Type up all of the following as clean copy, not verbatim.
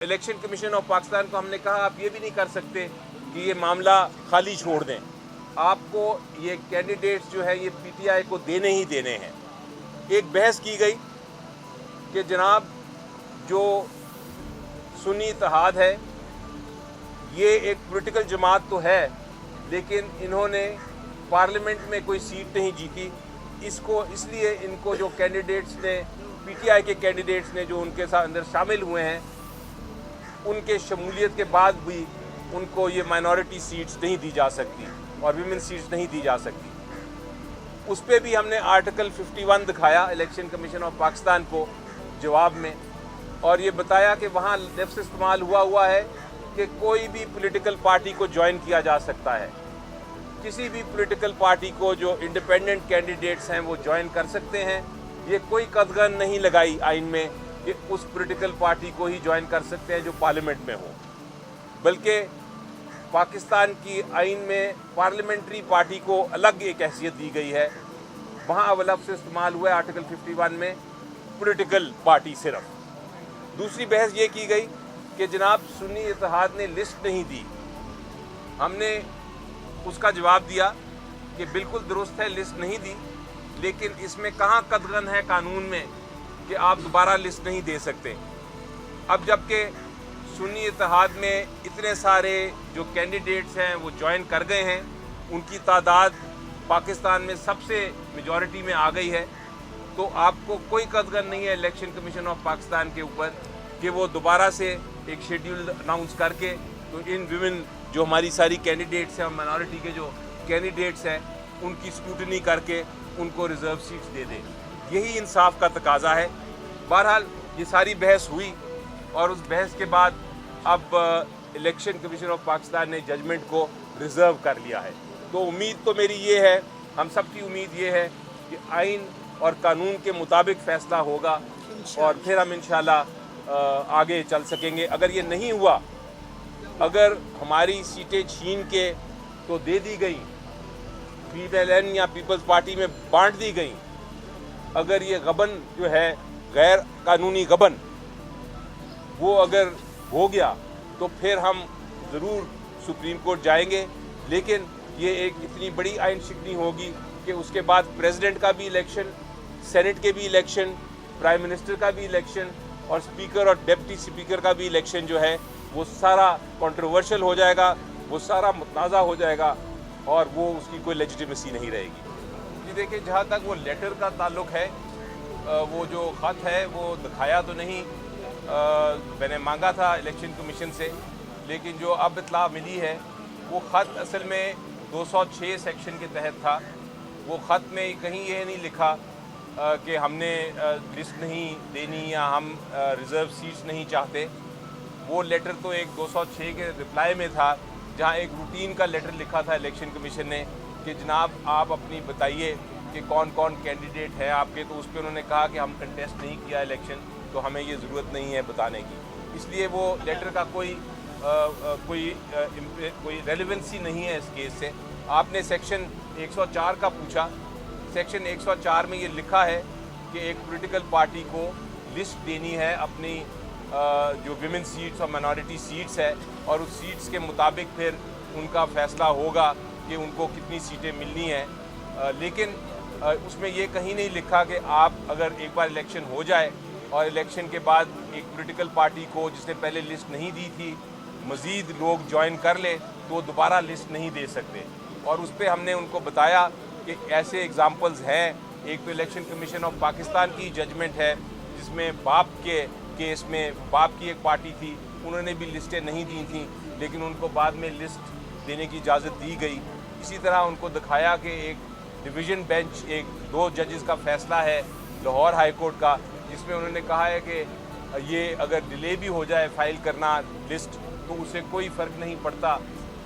Election commission of Pakistan को हमने कहा आप ये भी नहीं कर सकते कि ये मामला खाली छोड़ दें, आपको ये कैंडिडेट्स जो है ये पीटीआई को देने ही देने हैं। एक बहस की गई कि जनाब जो सुन्नी इत्तेहाद है ये एक पॉलिटिकल जमात तो है लेकिन इन्होंने पार्लियामेंट में कोई सीट नहीं जीती, इसलिए इनको जो कैंडिडेट्स ने पीटीआई के कैंडिडेट्स ने जो उनके साथ अंदर शामिल हुए हैं उनके शमूलियत के बाद भी उनको ये माइनॉरिटी सीट्स नहीं दी जा सकती और विमेन सीट्स नहीं दी जा सकती। उस पर भी हमने आर्टिकल 51 दिखाया इलेक्शन कमीशन ऑफ पाकिस्तान को जवाब में, और ये बताया कि वहाँ लफ्ज़ इस्तेमाल हुआ है कि कोई भी पॉलिटिकल पार्टी को ज्वाइन किया जा सकता है। किसी भी पॉलिटिकल पार्टी को जो इंडिपेंडेंट कैंडिडेट्स हैं वो ज्वाइन कर सकते हैं। ये कोई कदगन नहीं लगाई आइन में कि उस पॉलिटिकल पार्टी को ही ज्वाइन कर सकते हैं जो पार्लियामेंट में हो, बल्कि पाकिस्तान की आइन में पार्लियामेंट्री पार्टी को अलग एक हैसियत दी गई है। वहाँ लफ्ज़ से इस्तेमाल हुआ है आर्टिकल 51 में पॉलिटिकल पार्टी सिर्फ। दूसरी बहस ये की गई कि जनाब सुन्नी इत्तेहाद ने लिस्ट नहीं दी। हमने उसका जवाब दिया कि बिल्कुल दुरुस्त है, लिस्ट नहीं दी, लेकिन इसमें कहाँ कदगन है कानून में कि आप दोबारा लिस्ट नहीं दे सकते। अब जबकि सुन्नी इत्तेहाद में इतने सारे जो कैंडिडेट्स हैं वो ज्वाइन कर गए हैं, उनकी तादाद पाकिस्तान में सबसे मेजॉरिटी में आ गई है, तो आपको कोई कदगन नहीं है इलेक्शन कमीशन ऑफ पाकिस्तान के ऊपर कि वो दोबारा से एक शेड्यूल अनाउंस करके तो इन विमेन जो हमारी सारी कैंडिडेट्स हैं और माइनॉरिटी के जो कैंडिडेट्स हैं उनकी स्क्रूटनी करके उनको रिजर्व सीट्स दे दे। यही इंसाफ का तकाजा है। बहरहाल ये सारी बहस हुई और उस बहस के बाद अब इलेक्शन कमीशन ऑफ पाकिस्तान ने जजमेंट को रिज़र्व कर लिया है। तो उम्मीद तो मेरी ये है, हम सब की उम्मीद ये है कि आइन और कानून के मुताबिक फ़ैसला होगा और फिर हम इंशाल्लाह आगे चल सकेंगे। अगर ये नहीं हुआ, अगर हमारी सीटें छीन के तो दे दी गई, PLN या पीपल्स पार्टी में बांट दी गई, अगर ये गबन जो है गैर कानूनी गबन वो अगर हो गया तो फिर हम ज़रूर सुप्रीम कोर्ट जाएंगे, लेकिन ये एक इतनी बड़ी आइन शिकनी होगी कि उसके बाद प्रेसिडेंट का भी इलेक्शन, सेनेट के भी इलेक्शन, प्राइम मिनिस्टर का भी इलेक्शन और स्पीकर और डिप्टी स्पीकर का भी इलेक्शन जो है वो सारा कंट्रोवर्शियल हो जाएगा, वो सारा मुतनाज़ा हो जाएगा और वो उसकी कोई लेजिटिमेसी नहीं रहेगी। जी देखिए, जहाँ तक वो लेटर का ताल्लुक है, वो जो ख़त है वो दिखाया तो नहीं, मैंने मांगा था इलेक्शन कमीशन से, लेकिन जो अब इत्तला मिली है वो ख़त असल में 206 सेक्शन के तहत था। वो ख़त में कहीं ये नहीं लिखा कि हमने लिस्ट नहीं देनी या हम रिज़र्व सीट्स नहीं चाहते। वो लेटर तो एक 206 के रिप्लाई में था, जहाँ एक रूटीन का लेटर लिखा था इलेक्शन कमीशन ने कि जनाब आप अपनी बताइए कि कौन कौन कैंडिडेट हैं आपके। तो उस पर उन्होंने कहा कि हम कंटेस्ट नहीं किया इलेक्शन, तो हमें ये ज़रूरत नहीं है बताने की। इसलिए वो लेटर का कोई रेलेवेंसी नहीं है इस केस से। आपने सेक्शन 104 का पूछा, सेक्शन 104 में ये लिखा है कि एक पॉलिटिकल पार्टी को लिस्ट देनी है अपनी जो विमेन सीट्स और माइनॉरिटी सीट्स है, और उस सीट्स के मुताबिक फिर उनका फ़ैसला होगा कि उनको कितनी सीटें मिलनी हैं। लेकिन उसमें ये कहीं नहीं लिखा कि आप अगर एक बार इलेक्शन हो जाए और इलेक्शन के बाद एक पॉलिटिकल पार्टी को जिसने पहले लिस्ट नहीं दी थी मज़ीद लोग ज्वाइन कर ले तो वो दोबारा लिस्ट नहीं दे सकते। और उस पर हमने उनको बताया कि ऐसे एग्ज़ाम्पल्स हैं। एक तो इलेक्शन कमीशन ऑफ पाकिस्तान की जजमेंट है जिसमें बाप के केस में बाप की एक पार्टी थी, उन्होंने भी लिस्टें नहीं दी थी, लेकिन उनको बाद में लिस्ट देने की इजाज़त दी गई। इसी तरह उनको दिखाया कि एक डिवीज़न बेंच, एक 2 जजेस का फ़ैसला है लाहौर हाई कोर्ट का, जिसमें उन्होंने कहा है कि ये अगर डिले भी हो जाए फ़ाइल करना लिस्ट तो उससे कोई फ़र्क नहीं पड़ता,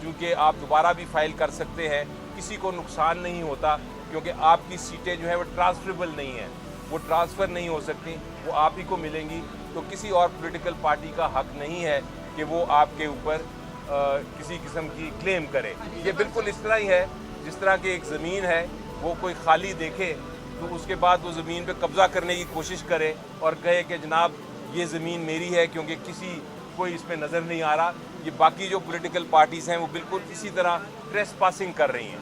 क्योंकि आप दोबारा भी फ़ाइल कर सकते हैं, किसी को नुकसान नहीं होता, क्योंकि आपकी सीटें जो है वो ट्रांसफरेबल नहीं हैं, वो ट्रांसफ़र नहीं हो सकती, वो आप ही को मिलेंगी। तो किसी और पॉलिटिकल पार्टी का हक नहीं है कि वो आपके ऊपर किसी किस्म की क्लेम करे। ये बिल्कुल इस तरह ही है जिस तरह की एक ज़मीन है, वो कोई खाली देखे तो उसके बाद वो ज़मीन पे कब्ज़ा करने की कोशिश करे और कहे कि जनाब ये ज़मीन मेरी है, क्योंकि किसी کوئی اس میں نظر نہیں آ رہا. یہ باقی جو پولیٹیکل پارٹیز ہیں وہ بالکل اسی طرح ٹریس پاسنگ کر رہی ہیں.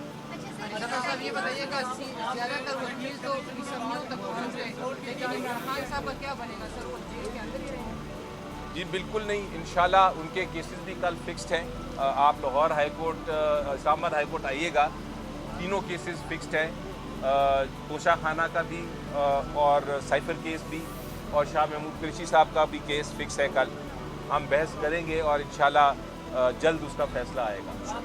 صاحب یہ بتائیے گا زیادہ تر وکیل تو اسمبلیوں تک پہنچ گئے لیکن عمران خان صاحب کا کیا بنے گا سر؟ وہ جیل کے اندر ہی رہیں گے؟ جی بالکل نہیں، انشاءاللہ ان کے کیسز بھی کل فکسڈ ہیں. آپ لاہور ہائی کورٹ، اسلام آباد ہائی کورٹ آئیے گا، تینوں کیسز فکسڈ ہیں. توشہ خانہ کا بھی اور سائفر کیس بھی اور شاہ محمود قریشی صاحب کا بھی کیس فکس ہے. کل ہم بحث کریں گے اور انشاءاللہ جلد اس کا فیصلہ آئے گا. صاحب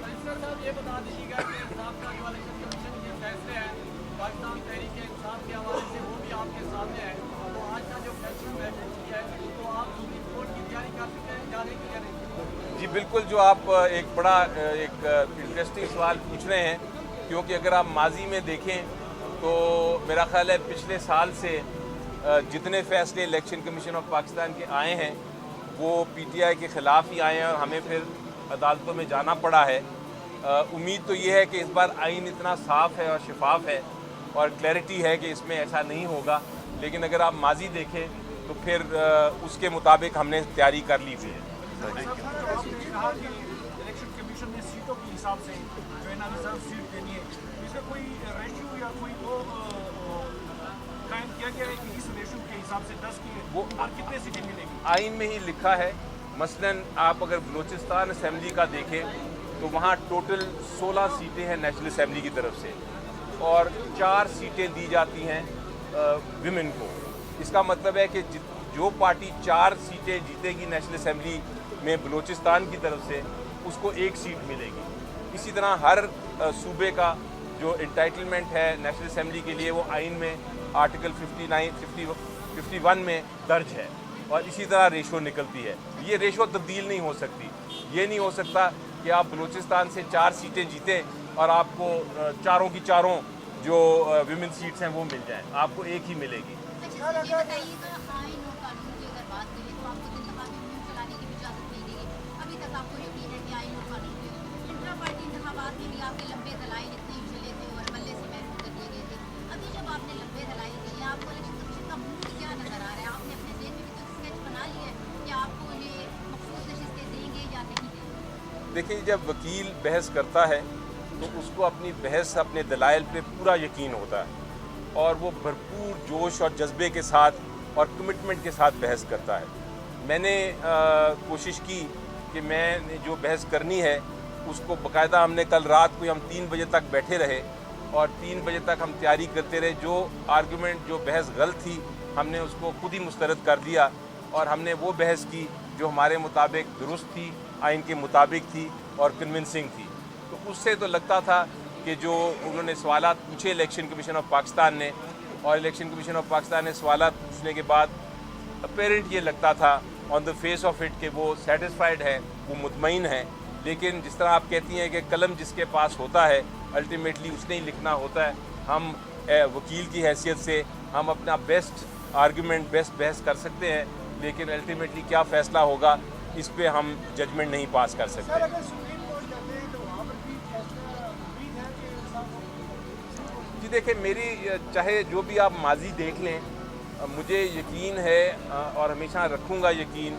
یہ بتا دیجیے گا کہ ضابطہ الیکشن کمیشن کے فیصلے ہیں پاکستان تحریک انصاف کے حوالے سے، وہ بھی آپ کے سامنے ہے. تو آج کا جو فیصلہ محفوظ کیا ہے تو آپ سپریم کورٹ کی تیاری کر چکے ہیں جانے کی یا نہیں؟ جی بالکل، جو آپ ایک بڑا ایک انٹرسٹنگ سوال پوچھ رہے ہیں، کیونکہ اگر آپ ماضی میں دیکھیں تو میرا خیال ہے پچھلے سال سے جتنے فیصلے الیکشن کمیشن آف پاکستان کے آئے ہیں وہ پی ٹی آئی کے خلاف ہی آئے ہیں اور ہمیں پھر عدالتوں میں جانا پڑا ہے. امید تو یہ ہے کہ اس بار آئین اتنا صاف ہے اور شفاف ہے اور کلیئرٹی ہے کہ اس میں ایسا نہیں ہوگا. لیکن اگر آپ ماضی دیکھیں تو پھر اس کے مطابق ہم نے تیاری کر لی ہوئی ہے. الیکشن کمیشن نے سیٹوں کے حساب سے جو ہے نا ریزرو سیٹ دینی ہے، اس کا کوئی ریشیو یا کوئی وہ قائم کیا گیا ہے کہ اس ریشیو کے حساب سے 10 کی وہ اور کتنے سیٹیں ملیں گی؟ آئین میں ہی لکھا ہے. مثلاً آپ اگر بلوچستان اسمبلی کا دیکھیں تو وہاں ٹوٹل 16 سیٹیں ہیں نیشنل اسمبلی کی طرف سے اور 4 سیٹیں دی جاتی ہیں ویمن کو. اس کا مطلب ہے کہ جو پارٹی 4 سیٹیں جیتے گی نیشنل اسمبلی میں بلوچستان کی طرف سے اس کو 1 سیٹ ملے گی. اسی طرح ہر صوبے کا جو انٹائٹلمنٹ ہے نیشنل اسمبلی کے لیے وہ آئین میں آرٹیکل 51 میں درج ہے اور اسی طرح ریشو نکلتی ہے. یہ ریشو تبدیل نہیں ہو سکتی. یہ نہیں ہو سکتا کہ آپ بلوچستان سے 4 سیٹیں جیتیں اور آپ کو چاروں کی چاروں جو ویمن سیٹس ہیں وہ مل جائیں. آپ کو 1 ہی ملے گی. اچھا سر، یہ بتائیے گا آئین اور قانون کی اگر بات کریں تو آپ کو انتخابی مہم چلانے کی بھی اجازت نہیں دی گئی. ابھی تک آپ کو یقین ہے کہ آئین اور قانون کے انٹرا پارٹی انتخابات میں بھی آپ کے لمبے دلائل اتنے اچھلے تھے اور ملے سے محروم کر دیے گئے تھے. ابھی جب آپ نے لمبے دلائل دیے آپ کو الیکشن کمیشن کا موڈ کیا نظر آ رہا ہے؟ آپ نے اپنے ذہن میں بھی تو اسکیچ بنا لی ہے کہ آپ کو یہ مخصوص نشستیں دیں گے یا نہیں دیں گے؟ دیکھیں، جب وکیل بحث کرتا ہے تو اس کو اپنی بحث اپنے دلائل پہ پورا یقین ہوتا ہے اور وہ بھرپور جوش اور جذبے کے ساتھ اور کمٹمنٹ کے ساتھ بحث کرتا ہے. میں نے کوشش کی کہ میں نے جو بحث کرنی ہے اس کو باقاعدہ ہم نے کل رات کو ہم 3 بجے تک بیٹھے رہے اور 3 بجے تک ہم تیاری کرتے رہے. جو آرگومنٹ جو بحث غلط تھی ہم نے اس کو خود ہی مسترد کر دیا اور ہم نے وہ بحث کی جو ہمارے مطابق درست تھی، آئین کے مطابق تھی اور کنونسنگ تھی. تو اس سے تو لگتا تھا کہ جو انہوں نے سوالات پوچھے الیکشن کمیشن آف پاکستان نے اور الیکشن کمیشن آف پاکستان نے سوالات پوچھنے کے بعد اپیرنٹ یہ لگتا تھا آن دا فیس آف اٹ کہ وہ سیٹسفائیڈ ہیں، وہ مطمئن ہیں. لیکن جس طرح آپ کہتی ہیں کہ قلم جس کے پاس ہوتا ہے الٹیمیٹلی اس نے ہی لکھنا ہوتا ہے. ہم وکیل کی حیثیت سے ہم اپنا بیسٹ آرگومنٹ بیسٹ بحث کر سکتے ہیں لیکن الٹیمیٹلی کیا فیصلہ ہوگا اس پہ ہم ججمنٹ نہیں پاس کر سکتے. جی دیکھیں، میری چاہے جو بھی آپ ماضی دیکھ لیں مجھے یقین ہے اور ہمیشہ رکھوں گا یقین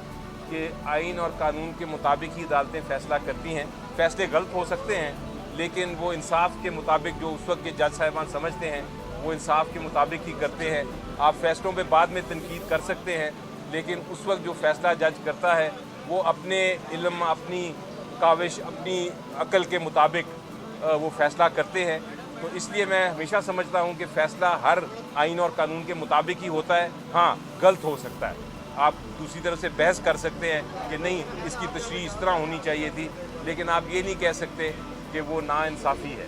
کہ آئین اور قانون کے مطابق ہی عدالتیں فیصلہ کرتی ہیں. فیصلے غلط ہو سکتے ہیں لیکن وہ انصاف کے مطابق جو اس وقت کے جج صاحبان سمجھتے ہیں وہ انصاف کے مطابق ہی کرتے ہیں. آپ فیصلوں پہ بعد میں تنقید کر سکتے ہیں لیکن اس وقت جو فیصلہ جج کرتا ہے وہ اپنے علم، اپنی کاوش، اپنی عقل کے مطابق وہ فیصلہ کرتے ہیں. تو اس لیے میں ہمیشہ سمجھتا ہوں کہ فیصلہ ہر آئین اور قانون کے مطابق ہی ہوتا ہے. ہاں غلط ہو سکتا ہے، آپ دوسری طرف سے بحث کر سکتے ہیں کہ نہیں اس کی تشریح اس طرح ہونی چاہیے تھی، لیکن آپ یہ نہیں کہہ سکتے کہ وہ ناانصافی ہے.